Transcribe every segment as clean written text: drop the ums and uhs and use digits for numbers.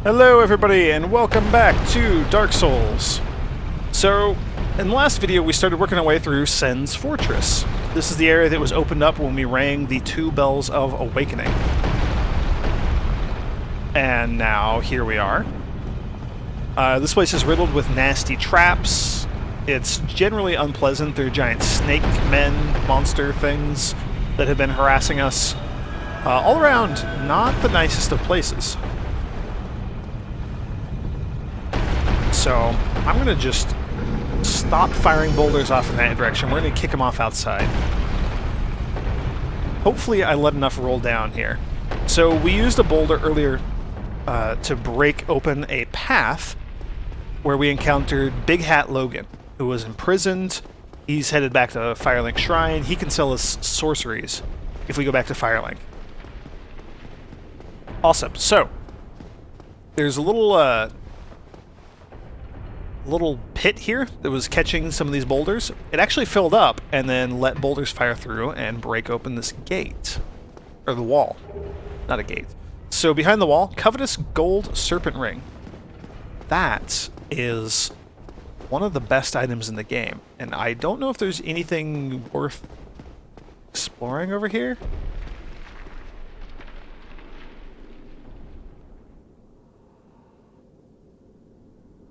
Hello everybody and welcome back to Dark Souls. So, in the last video we started working our way through Sen's Fortress. This is the area that was opened up when we rang the 2 bells of awakening. And now, here we are. This place is riddled with nasty traps. It's generally unpleasant. There are giant snake men, monster things that have been harassing us. All around, not the nicest of places. So, I'm going to just stop firing boulders off in that direction. We're going to kick them off outside. Hopefully I let enough roll down here. So, we used a boulder earlier to break open a path where we encountered Big Hat Logan, who was imprisoned. He's headed back to Firelink Shrine. He can sell us sorceries if we go back to Firelink. Awesome. So, there's a little pit here that was catching some of these boulders. It actually filled up and then let boulders fire through and break open this gate. Or the wall. Not a gate. So behind the wall, Covetous Gold Serpent Ring. That is one of the best items in the game. And I don't know if there's anything worth exploring over here.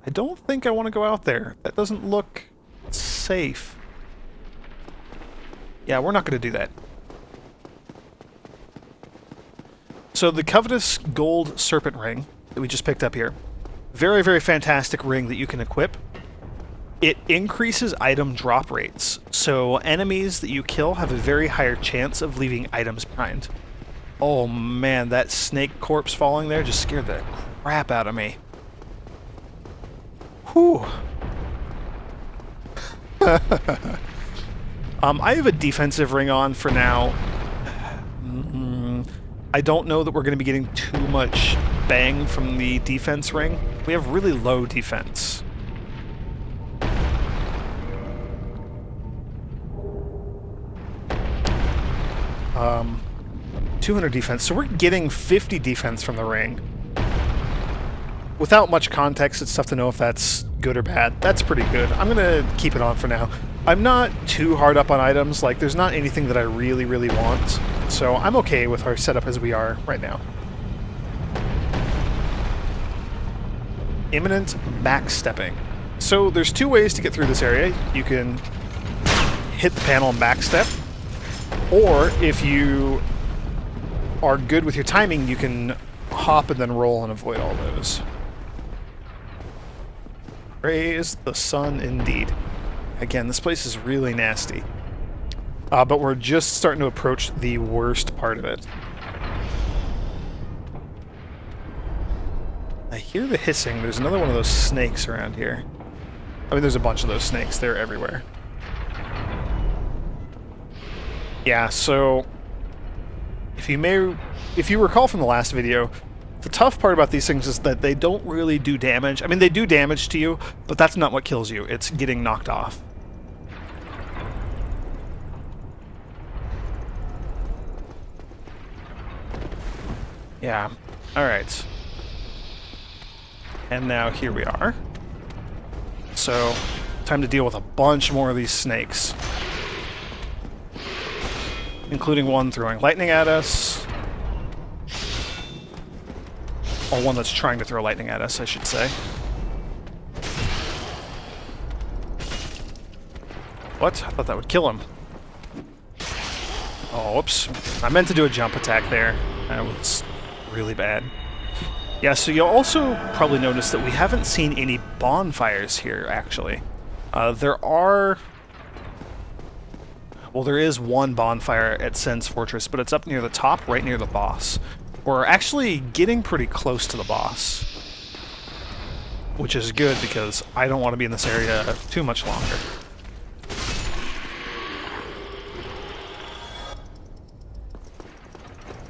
I don't think I want to go out there. That doesn't look safe. Yeah, we're not going to do that. So the Covetous Gold Serpent Ring that we just picked up here. Very, very fantastic ring that you can equip. It increases item drop rates. So enemies that you kill have a very higher chance of leaving items behind. Oh man, that snake corpse falling there just scared the crap out of me. Whew. I have a defensive ring on for now. I don't know that we're going to be getting too much bang from the defense ring. We have really low defense. Um, 200 defense. So we're getting 50 defense from the ring. Without much context, it's tough to know if that's good or bad. That's pretty good. I'm going to keep it on for now. I'm not too hard up on items. Like, there's not anything that I really, really want. So I'm okay with our setup as we are right now. Imminent backstepping. So there's 2 ways to get through this area. You can hit the panel and backstep. Or if you are good with your timing, you can hop and then roll and avoid all those. Praise the sun indeed. Again, this place is really nasty. But we're just starting to approach the worst part of it. I hear the hissing. There's another one of those snakes around here. I mean, there's a bunch of those snakes. They're everywhere. Yeah, so if you recall from the last video, the tough part about these things is that they don't really do damage. I mean, they do damage to you, but that's not what kills you. It's getting knocked off. Yeah. Alright. And now here we are. So, time to deal with a bunch more of these snakes. Including one throwing lightning at us. Or one that's trying to throw lightning at us, I should say. What? I thought that would kill him. Oh, whoops. I meant to do a jump attack there. That was really bad. Yeah, so you'll also probably notice that we haven't seen any bonfires here, actually. There is one bonfire at Sen's Fortress, but it's up near the top, right near the boss. We're actually getting pretty close to the boss, which is good because I don't want to be in this area too much longer.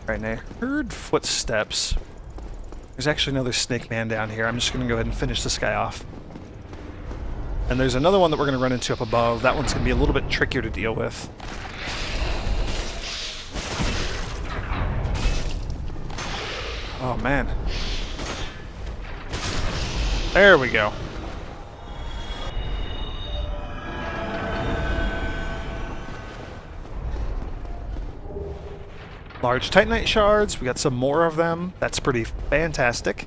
Right now, I heard footsteps. There's actually another snake man down here. I'm just going to go ahead and finish this guy off. And there's another one that we're going to run into up above. That one's going to be a little bit trickier to deal with. Oh, man. There we go. Large Titanite shards. We got some more of them. That's pretty fantastic.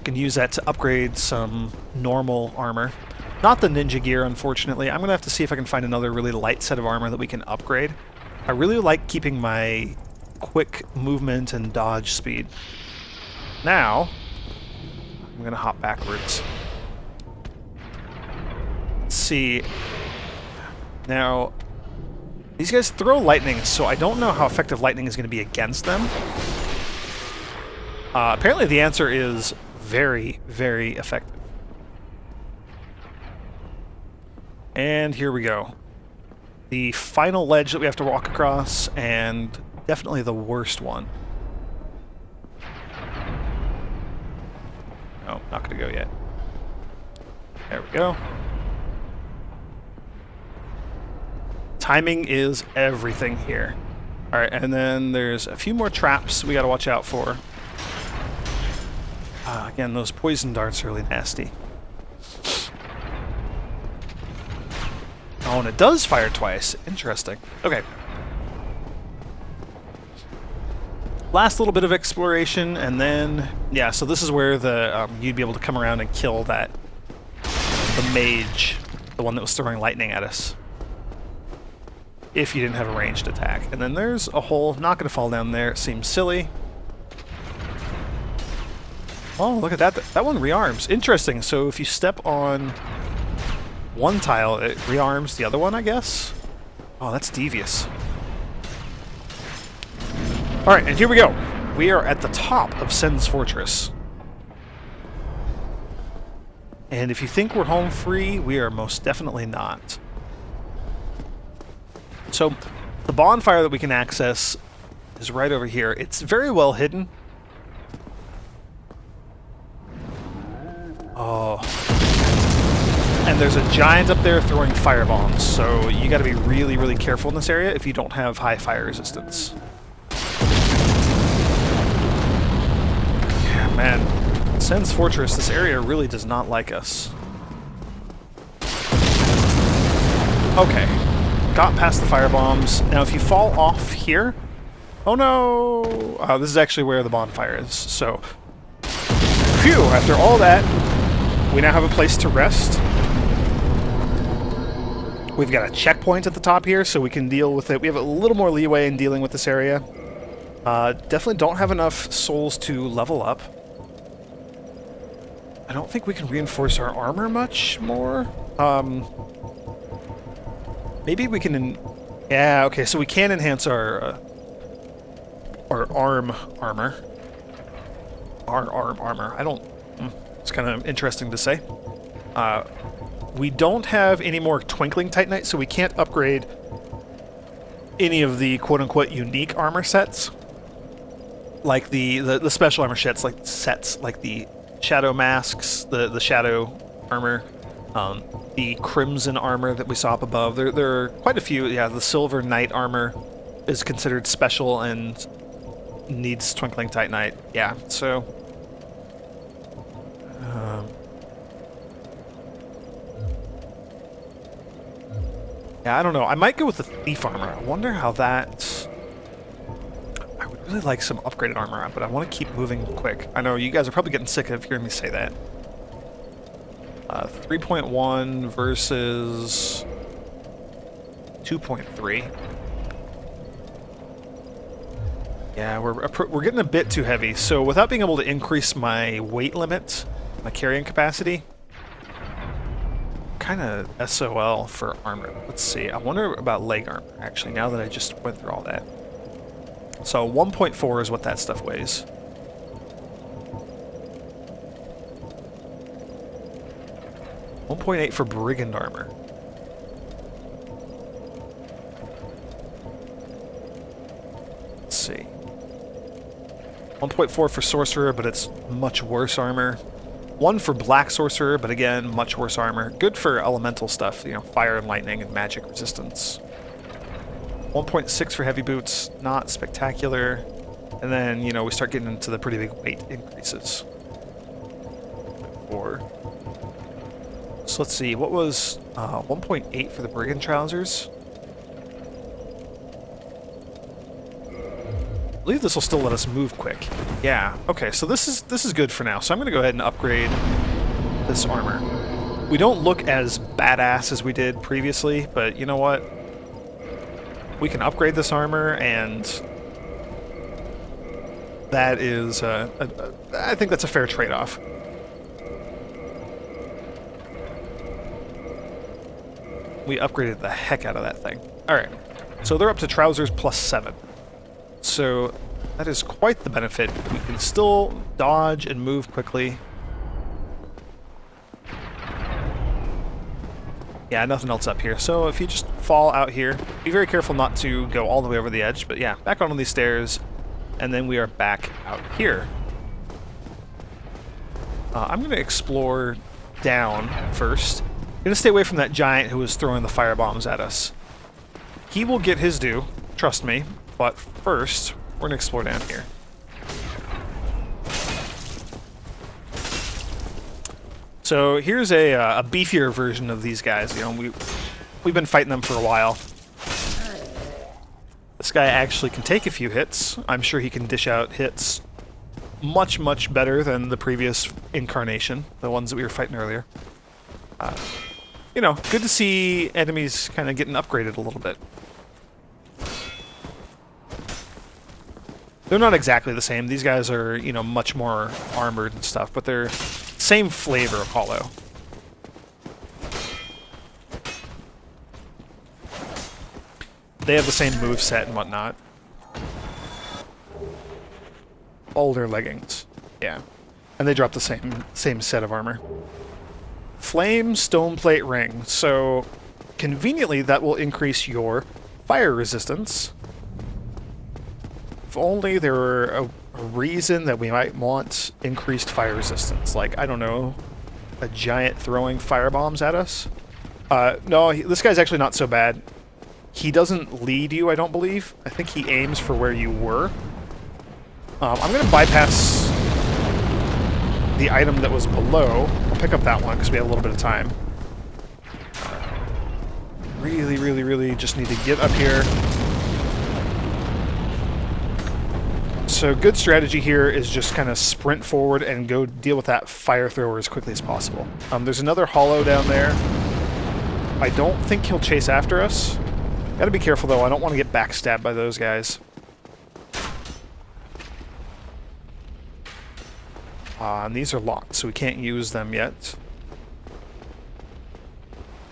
Can use that to upgrade some normal armor. Not the ninja gear, unfortunately. I'm going to have to see if I can find another really light set of armor that we can upgrade. I really like keeping my quick movement and dodge speed. Now, I'm going to hop backwards. Let's see. Now, these guys throw lightning, so I don't know how effective lightning is going to be against them. Apparently the answer is very, very effective. And here we go. The final ledge that we have to walk across, and definitely the worst one. No, not going to go yet. There we go. Timing is everything here. Alright, and then there's a few more traps we gotta watch out for. Again, those poison darts are really nasty. Oh, and it does fire twice. Interesting. Okay. Last little bit of exploration, and then... yeah, so this is where the you'd be able to come around and kill that... the mage. The one that was throwing lightning at us. If you didn't have a ranged attack. And then there's a hole. Not going to fall down there. It seems silly. Oh, look at that. That one rearms. Interesting. So if you step on one tile, it rearms the other one, I guess? Oh, that's devious. Alright, and here we go. We are at the top of Sen's Fortress. And if you think we're home free, we are most definitely not. So, the bonfire that we can access is right over here. It's very well hidden. Oh. And there's a giant up there throwing firebombs, so you gotta be really, really careful in this area if you don't have high fire resistance. Yeah, man. Sen's Fortress, this area really does not like us. Okay. Got past the firebombs. Now, if you fall off here... oh no! This is actually where the bonfire is, so... phew! After all that, we now have a place to rest. We've got a checkpoint at the top here, so we can deal with it. We have a little more leeway in dealing with this area. Definitely don't have enough souls to level up. I don't think we can reinforce our armor much more. Maybe we can... yeah, okay, so we can enhance our arm armor. Our arm armor. I don't... it's kind of interesting to say. We don't have any more Twinkling Titanite, so we can't upgrade any of the quote-unquote unique armor sets. Like the special armor sets, like the Shadow Masks, the Shadow armor, the Crimson armor that we saw up above. There are quite a few. Yeah, the Silver Knight armor is considered special and needs Twinkling Titanite. Yeah, so... yeah, I don't know. I might go with the Thief armor. I wonder how that... I would really like some upgraded armor, but I want to keep moving quick. I know you guys are probably getting sick of hearing me say that. 3.1 versus 2.3. Yeah, we're getting a bit too heavy. So without being able to increase my weight limit, my carrying capacity, kind of SOL for armor. Let's see. I wonder about leg armor, actually, now that I just went through all that. So 1.4 is what that stuff weighs. .8 for brigand armor. Let's see. 1.4 for sorcerer, but it's much worse armor. 1 for black sorcerer, but again, much worse armor. Good for elemental stuff, you know, fire and lightning and magic resistance. 1.6 for heavy boots, not spectacular. And then, you know, we start getting into the pretty big weight increases. for. So let's see, what was 1.8 for the brigand trousers? I believe this will still let us move quick. Yeah, okay, so this is good for now. So I'm going to go ahead and upgrade this armor. We don't look as badass as we did previously, but you know what? We can upgrade this armor, and that is, I think that's a fair trade-off. We upgraded the heck out of that thing. Alright, so they're up to trousers +7. So that is quite the benefit. We can still dodge and move quickly. Yeah, nothing else up here. So if you just fall out here, be very careful not to go all the way over the edge. But yeah, back onto these stairs, and then we are back out here. I'm going to explore down first. I'm going to stay away from that giant who was throwing the firebombs at us. He will get his due, trust me. But first, we're going to explore down here. So here's a beefier version of these guys. You know, we've been fighting them for a while. This guy actually can take a few hits. I'm sure he can dish out hits much, much better than the previous incarnation, the ones that we were fighting earlier. You know, good to see enemies kind of getting upgraded a little bit. They're not exactly the same. These guys are, you know, much more armored and stuff, but they're same flavor of hollow. They have the same moveset and whatnot. Boulder leggings. Yeah. And they drop the same set of armor. Flame stone plate ring. So conveniently that will increase your fire resistance. If only there were a reason that we might want increased fire resistance. Like, I don't know, a giant throwing firebombs at us? No, this guy's actually not so bad. He doesn't lead you, I don't believe. I think he aims for where you were. I'm going to bypass the item that was below. I'll pick up that one because we have a little bit of time. Really, really, really just need to get up here. So good strategy here is just kind of sprint forward and go deal with that fire thrower as quickly as possible. There's another hollow down there. I don't think he'll chase after us. Gotta be careful though, I don't want to get backstabbed by those guys. And these are locked, so we can't use them yet.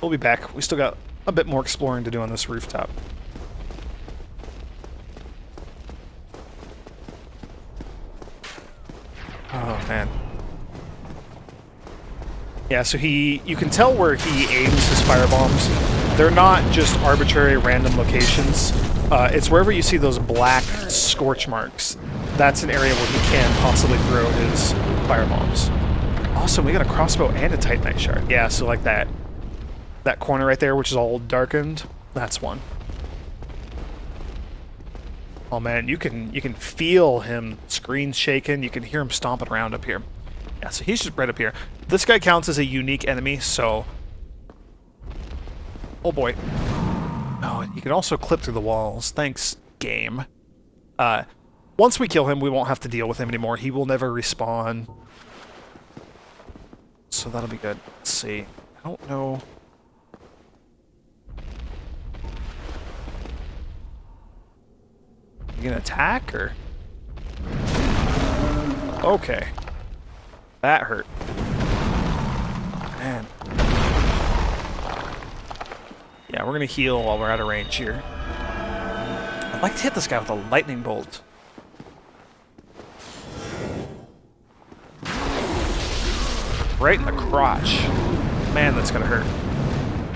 We'll be back. We still got a bit more exploring to do on this rooftop. Oh, man. Yeah, so you can tell where he aims his firebombs. They're not just arbitrary random locations. It's wherever you see those black scorch marks. That's an area where he can possibly throw his firebombs. Awesome, we got a crossbow and a Titanite shard. Yeah, so like that corner right there, which is all darkened, that's one. Oh man, you can feel him, screen shaking, you can hear him stomping around up here. Yeah, so he's just right up here. This guy counts as a unique enemy, so... Oh boy. Oh, you can also clip through the walls. Thanks, game. Once we kill him, we won't have to deal with him anymore. He will never respawn. So that'll be good. Let's see. I don't know... You gonna attack, or...? Okay. That hurt. Man. Yeah, we're gonna heal while we're out of range here. I'd like to hit this guy with a lightning bolt. Right in the crotch. Man, that's gonna hurt.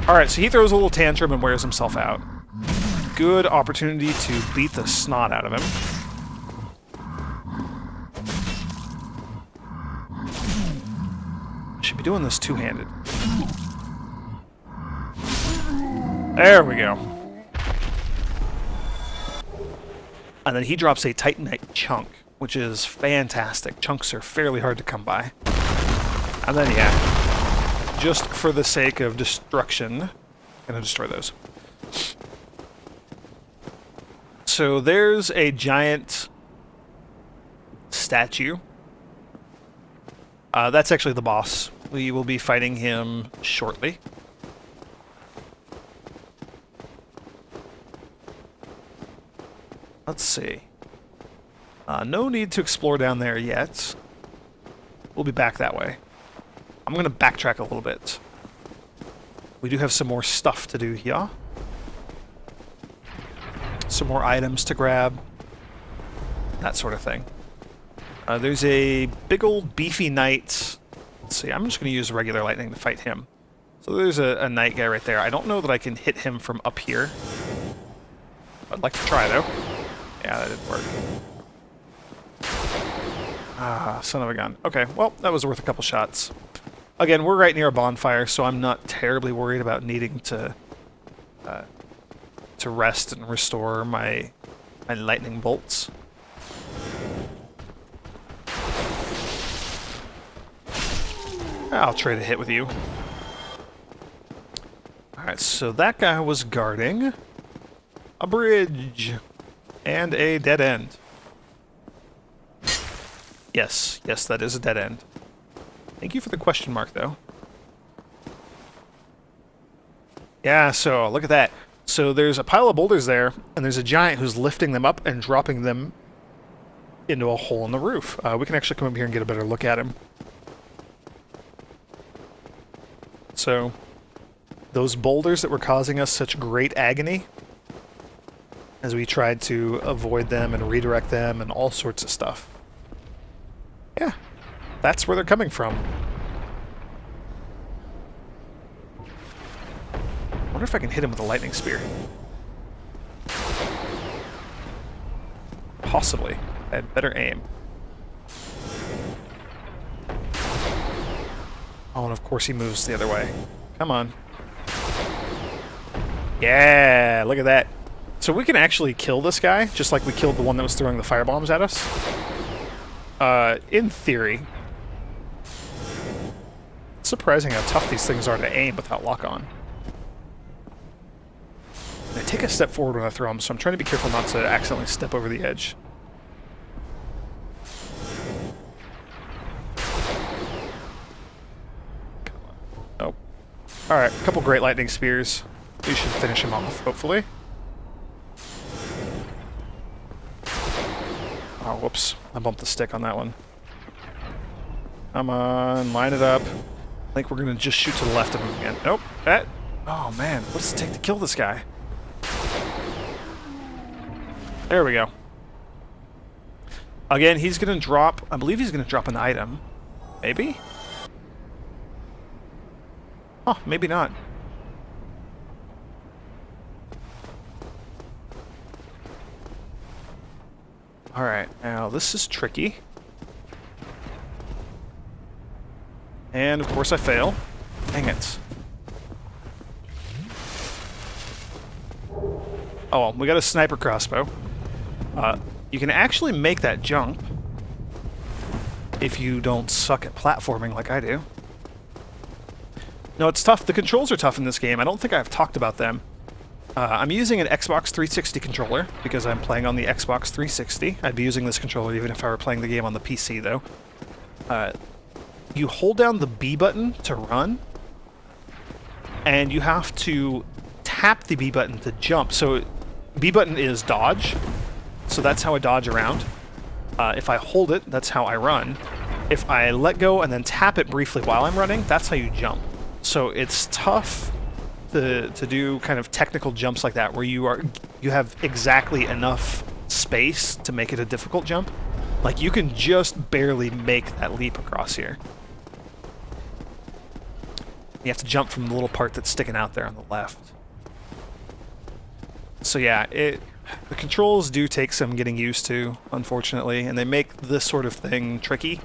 Alright, so he throws a little tantrum and wears himself out. Good opportunity to beat the snot out of him. Should be doing this two-handed. There we go. And then he drops a Titanite chunk, which is fantastic. Chunks are fairly hard to come by. And then, yeah, just for the sake of destruction, I'm gonna destroy those. So there's a giant statue. That's actually the boss. We will be fighting him shortly. Let's see. No need to explore down there yet. We'll be back that way. I'm going to backtrack a little bit. We do have some more stuff to do here. Some more items to grab. That sort of thing. There's a big old beefy knight. Let's see, I'm just going to use regular lightning to fight him. So there's a knight guy right there. I don't know that I can hit him from up here. I'd like to try, though. Yeah, that didn't work. Ah, son of a gun. Okay, well, that was worth a couple shots. Again, we're right near a bonfire, so I'm not terribly worried about needing to rest and restore my lightning bolts. I'll trade a hit with you. Alright, so that guy was guarding a bridge and a dead end. Yes, that is a dead end. Thank you for the question mark, though. Yeah, so look at that. So there's a pile of boulders there, and there's a giant who's lifting them up and dropping them into a hole in the roof. We can actually come up here and get a better look at him. So, those boulders that were causing us such great agony as we tried to avoid them and redirect them and all sorts of stuff. Yeah, that's where they're coming from. I wonder if I can hit him with a lightning spear. Possibly. I had better aim. Oh, and of course he moves the other way. Come on. Yeah, look at that. So we can actually kill this guy, just like we killed the one that was throwing the firebombs at us. In theory. It's surprising how tough these things are to aim without lock-on. I take a step forward when I throw them, so I'm trying to be careful not to accidentally step over the edge. Oh. Alright, a couple great lightning spears. We should finish him off, hopefully. Oh, whoops. I bumped the stick on that one. Come on, line it up. I think we're going to just shoot to the left of him again. Nope. That. Oh, man. What does it take to kill this guy? There we go. Again, he's going to drop... I believe he's going to drop an item. Maybe? Oh, maybe not. Alright, now this is tricky. And of course I fail. Dang it. Oh well, we got a sniper crossbow. You can actually make that jump if you don't suck at platforming like I do. No, it's tough. The controls are tough in this game. I don't think I've talked about them. I'm using an Xbox 360 controller because I'm playing on the Xbox 360. I'd be using this controller even if I were playing the game on the PC, though. You hold down the B button to run, and you have to tap the B button to jump. So B button is dodge, so that's how I dodge around. If I hold it, that's how I run. If I let go and then tap it briefly while I'm running, that's how you jump. So it's tough to do kind of technical jumps like that where you have exactly enough space to make it a difficult jump. Like you can just barely make that leap across here. You have to jump from the little part that's sticking out there on the left. So yeah, the controls do take some getting used to, unfortunately, and they make this sort of thing tricky.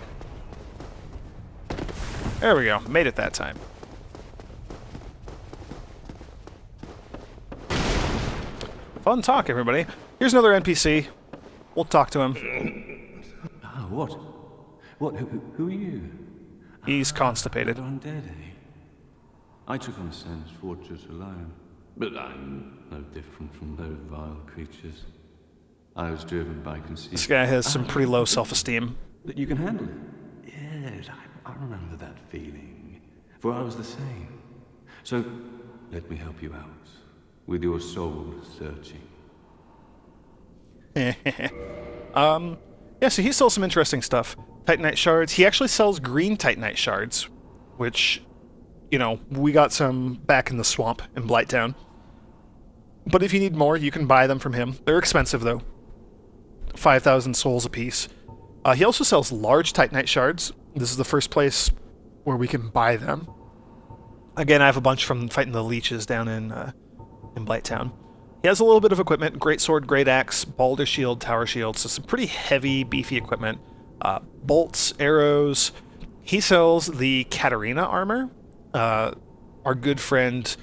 There we go, made it that time. Fun talk, everybody. Here's another NPC. We'll talk to him. What? Who are you? He's constipated. Undead, eh? I took on Sen's fortress alone, but I'm no different from those vile creatures. I was driven by conceit. This guy has some pretty low self-esteem. That you can handle it. Yes, I remember that feeling, for I was the same. So, let me help you out, with your soul searching. Yeah, so he sells some interesting stuff. Titanite shards. He actually sells green Titanite shards, which, you know, we got some back in the swamp in Blighttown. But if you need more, you can buy them from him. They're expensive, though. 5,000 souls apiece. He also sells large Titanite shards. This is the first place where we can buy them. Again, I have a bunch from fighting the leeches down in Blighttown. He has a little bit of equipment: great sword, great axe, balder shield, tower shield, so some pretty heavy, beefy equipment. Bolts, arrows. He sells the Katarina armor. Our good friend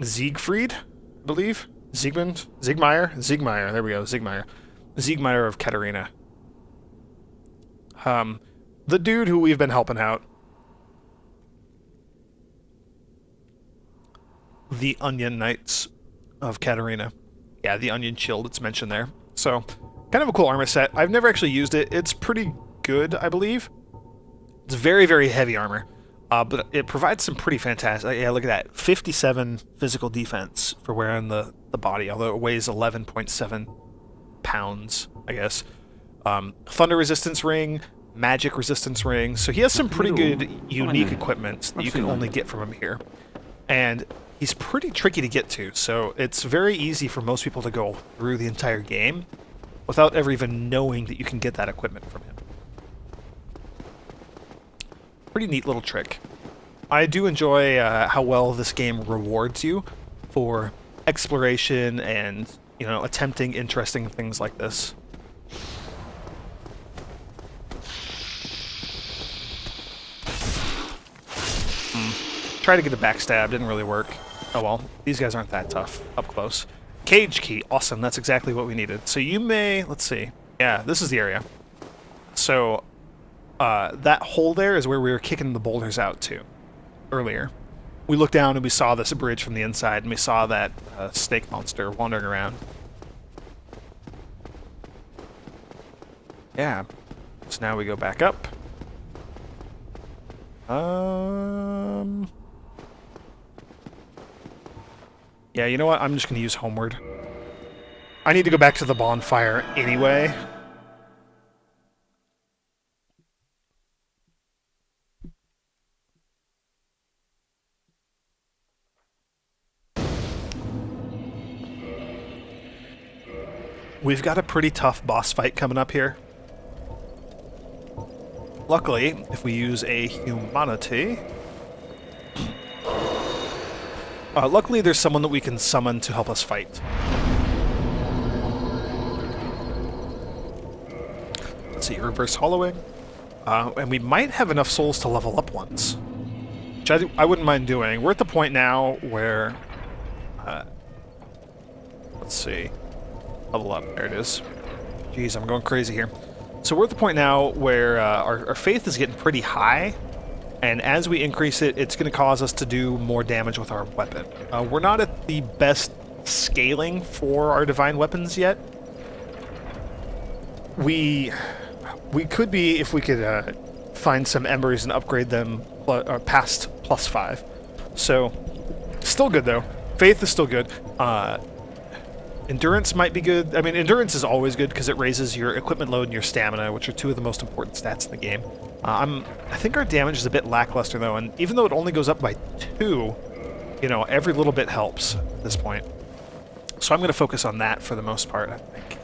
Siegfried, I believe? Siegmeyer, there we go, Siegmeyer of Katarina. The dude who we've been helping out. The Onion Knights of Katarina. Yeah, the Onion Shield, it's mentioned there. So, kind of a cool armor set. I've never actually used it. It's pretty good, I believe. It's very, very heavy armor. But it provides some pretty fantastic... Yeah, look at that. 57 physical defense for wearing the body, although it weighs 11.7 pounds, I guess. Thunder resistance ring, magic resistance ring. So he has some pretty good, unique equipment that you can only get from him here. And he's pretty tricky to get to, so it's very easy for most people to go through the entire game without ever even knowing that you can get that equipment from him. Pretty neat little trick. I do enjoy how well this game rewards you for exploration and, you know, attempting interesting things like this. Tried to get a backstab, didn't really work. Oh well, these guys aren't that tough up close. Cage key, awesome, that's exactly what we needed. So you may, let's see, yeah, this is the area. So, that hole there is where we were kicking the boulders out to earlier. We looked down and we saw this bridge from the inside, and we saw that snake monster wandering around. Yeah, so now we go back up. Yeah, you know what? I'm just going to use Homeward. I need to go back to the bonfire anyway. We've got a pretty tough boss fight coming up here. Luckily, if we use a humanity... luckily, there's someone that we can summon to help us fight. Let's see, reverse hollowing. And we might have enough souls to level up once. Which I wouldn't mind doing. We're at the point now where... let's see. Level up. There it is. Jeez, I'm going crazy here. So we're at the point now where our faith is getting pretty high. And as we increase it, it's going to cause us to do more damage with our weapon. We're not at the best scaling for our divine weapons yet. We could be if we could find some embers and upgrade them past +5. So, still good though. Faith is still good. Endurance might be good. I mean, endurance is always good because it raises your equipment load and your stamina, which are two of the most important stats in the game. I think our damage is a bit lackluster though, and even though it only goes up by 2, you know, every little bit helps at this point. So I'm going to focus on that for the most part, I think.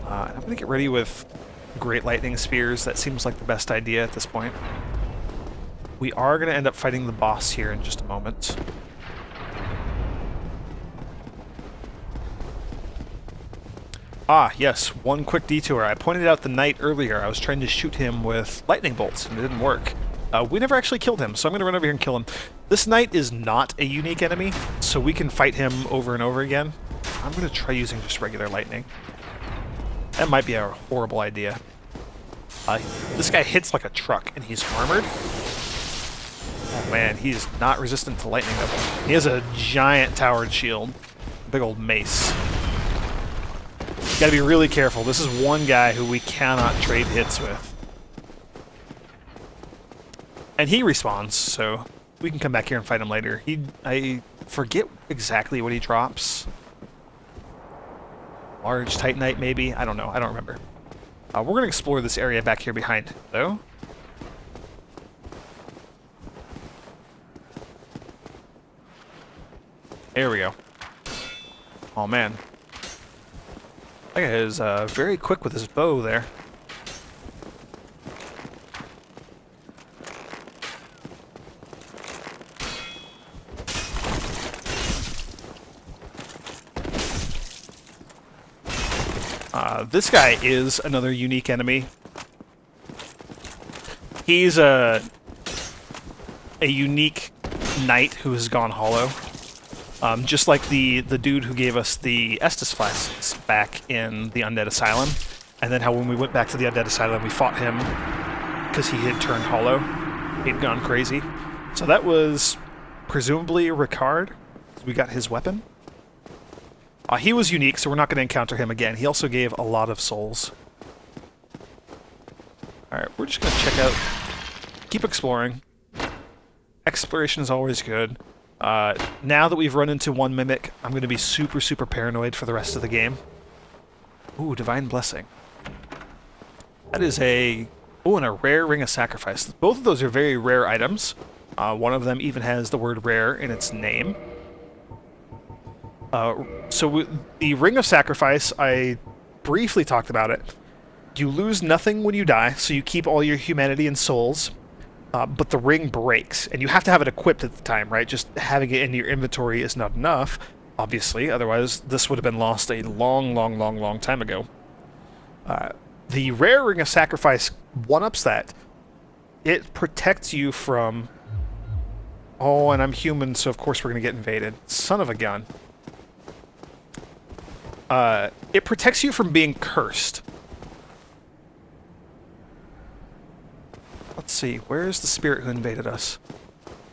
I'm going to get ready with Great Lightning Spears. That seems like the best idea at this point. We are going to end up fighting the boss here in just a moment. Ah, yes, one quick detour. I pointed out the knight earlier. I was trying to shoot him with lightning bolts, and it didn't work. We never actually killed him, so I'm going to run over here and kill him. This knight is not a unique enemy, so we can fight him over and over again. I'm going to try using just regular lightning. That might be a horrible idea. This guy hits like a truck, and he's armored. Oh man, he's not resistant to lightning though. He has a giant towered shield. Big old mace. Gotta be really careful. This is one guy who we cannot trade hits with. And he respawns, so we can come back here and fight him later. I forget exactly what he drops. Large Titanite, maybe? I don't know. I don't remember. We're going to explore this area back here behind, though. There we go. Oh, man. That guy is very quick with his bow there. This guy is another unique enemy. He's a unique knight who has gone hollow. Just like the dude who gave us the Estus flasks back in the Undead Asylum. And then how when we went back to the Undead Asylum, we fought him because he had turned hollow. He'd gone crazy. So that was presumably Ricard. We got his weapon. He was unique, so we're not going to encounter him again. He also gave a lot of souls. Alright, we're just going to check out... Keep exploring. Exploration is always good. Now that we've run into one Mimic, I'm going to be super, super paranoid for the rest of the game. Ooh, Divine Blessing. That is a... Oh, and a rare Ring of Sacrifice. Both of those are very rare items. One of them even has the word rare in its name. So the Ring of Sacrifice, I briefly talked about it. You lose nothing when you die, so you keep all your humanity and souls, but the ring breaks, and you have to have it equipped at the time, right? Just having it in your inventory is not enough, obviously, otherwise this would have been lost a long, long, long, long time ago. The rare Ring of Sacrifice one-ups that. It protects you from... Oh, and I'm human, so of course we're going to get invaded. Son of a gun. It protects you from being cursed. Let's see, where's the spirit who invaded us?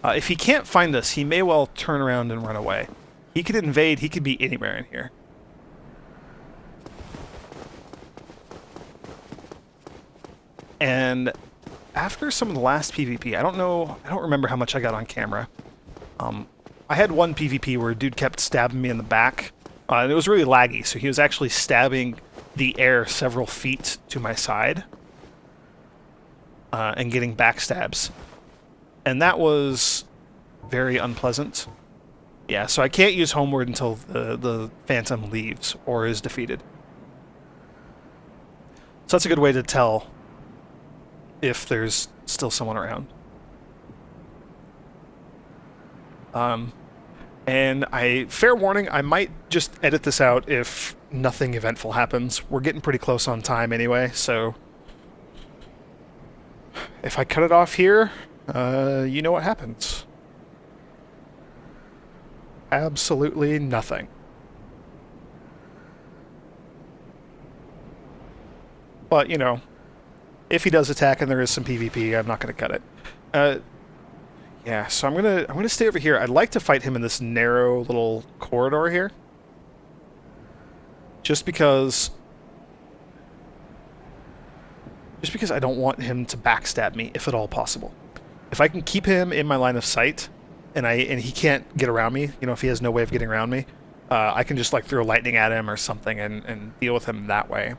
If he can't find us, he may well turn around and run away. He could invade, he could be anywhere in here. And after some of the last PvP, I don't remember how much I got on camera. I had one PvP where a dude kept stabbing me in the back. And it was really laggy, so he was actually stabbing the air several feet to my side. And getting backstabs. And that was very unpleasant. Yeah, so I can't use Homeward until the Phantom leaves or is defeated. So that's a good way to tell if there's still someone around. And fair warning, I might just edit this out if nothing eventful happens. We're getting pretty close on time anyway, so... If I cut it off here, you know what happens. Absolutely nothing. But, you know, if he does attack and there is some PvP, I'm not going to cut it. Yeah, so I'm gonna stay over here. I'd like to fight him in this narrow little corridor here. Just because I don't want him to backstab me, if at all possible. If I can keep him in my line of sight, and he can't get around me, you know, if he has no way of getting around me, I can just like throw lightning at him or something and deal with him that way.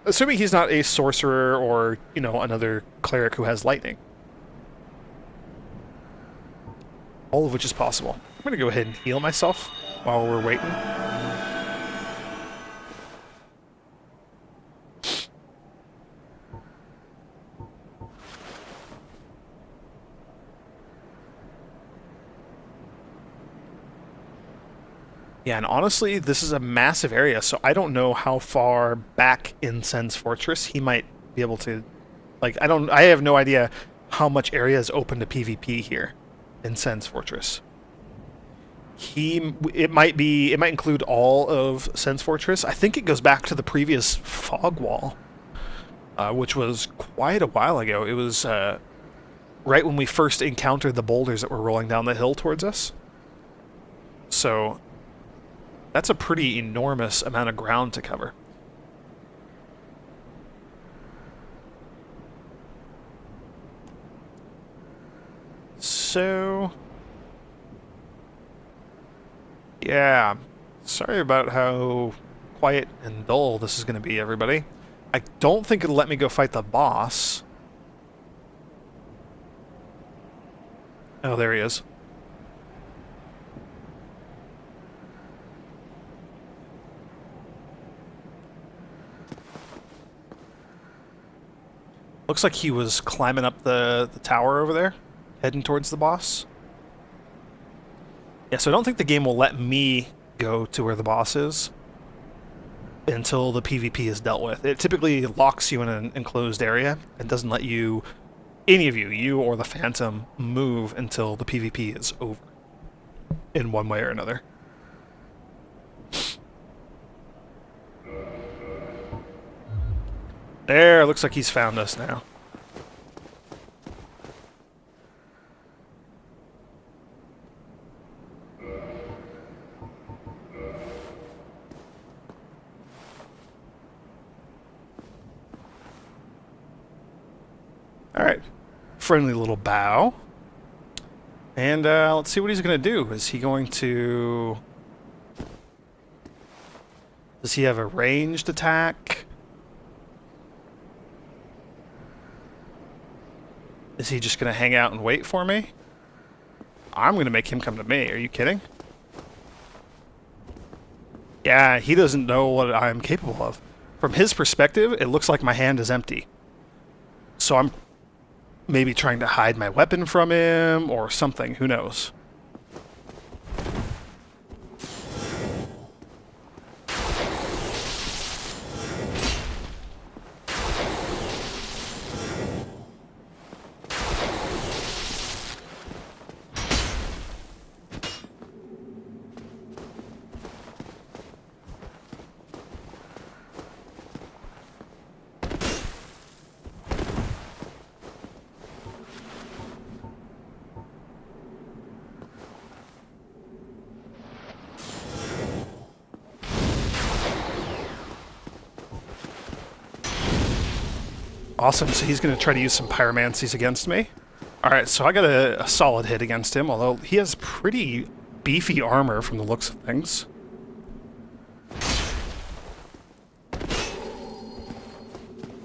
Assuming he's not a sorcerer or, you know, another cleric who has lightning. All of which is possible. I'm going to go ahead and heal myself while we're waiting. Yeah, and honestly, this is a massive area, so I don't know how far back in Sen's Fortress he might be able to... Like, I have no idea how much area is open to PvP here in Sen's Fortress. It might include all of Sen's Fortress. I think it goes back to the previous fog wall, which was quite a while ago. It was right when we first encountered the boulders that were rolling down the hill towards us. So that's a pretty enormous amount of ground to cover. So, yeah, sorry about how quiet and dull this is going to be, everybody. I don't think it'll let me go fight the boss. Oh, there he is. Looks like he was climbing up the tower over there, heading towards the boss. Yeah, so I don't think the game will let me go to where the boss is until the PvP is dealt with. It typically locks you in an enclosed area and doesn't let you, any of you, you or the Phantom, move until the PvP is over in one way or another. There, looks like he's found us now. Alright. Friendly little bow. And let's see what he's going to do. Is he going to... Does he have a ranged attack? Is he just going to hang out and wait for me? I'm going to make him come to me. Are you kidding? Yeah, he doesn't know what I'm capable of. From his perspective, it looks like my hand is empty. So I'm maybe trying to hide my weapon from him or something. Who knows? Awesome, so he's going to try to use some pyromancies against me. Alright, so I got a solid hit against him, although he has pretty beefy armor from the looks of things.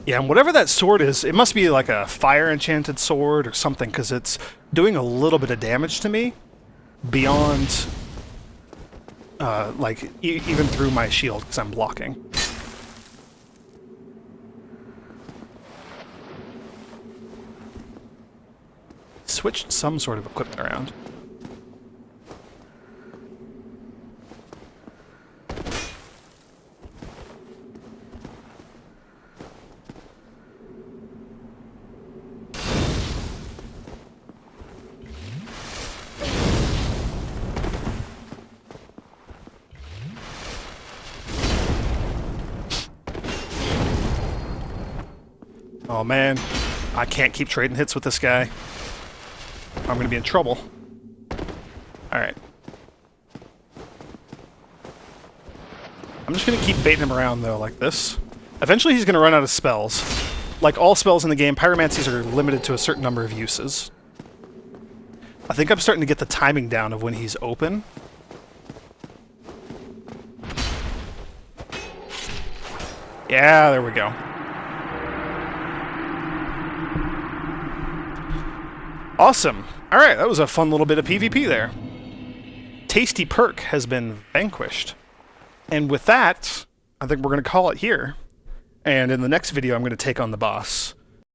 Yeah, and whatever that sword is, it must be like a fire-enchanted sword or something, because it's doing a little bit of damage to me beyond, like, even through my shield, because I'm blocking. Switched some sort of equipment around. Oh man, I can't keep trading hits with this guy. I'm gonna be in trouble. Alright. I'm just gonna keep baiting him around, though, like this. Eventually he's gonna run out of spells. Like all spells in the game, pyromancies are limited to a certain number of uses. I think I'm starting to get the timing down of when he's open. Yeah, there we go. Awesome. Alright, that was a fun little bit of PvP there. Tasty Perk has been vanquished. And with that, I think we're going to call it here. And in the next video, I'm going to take on the boss.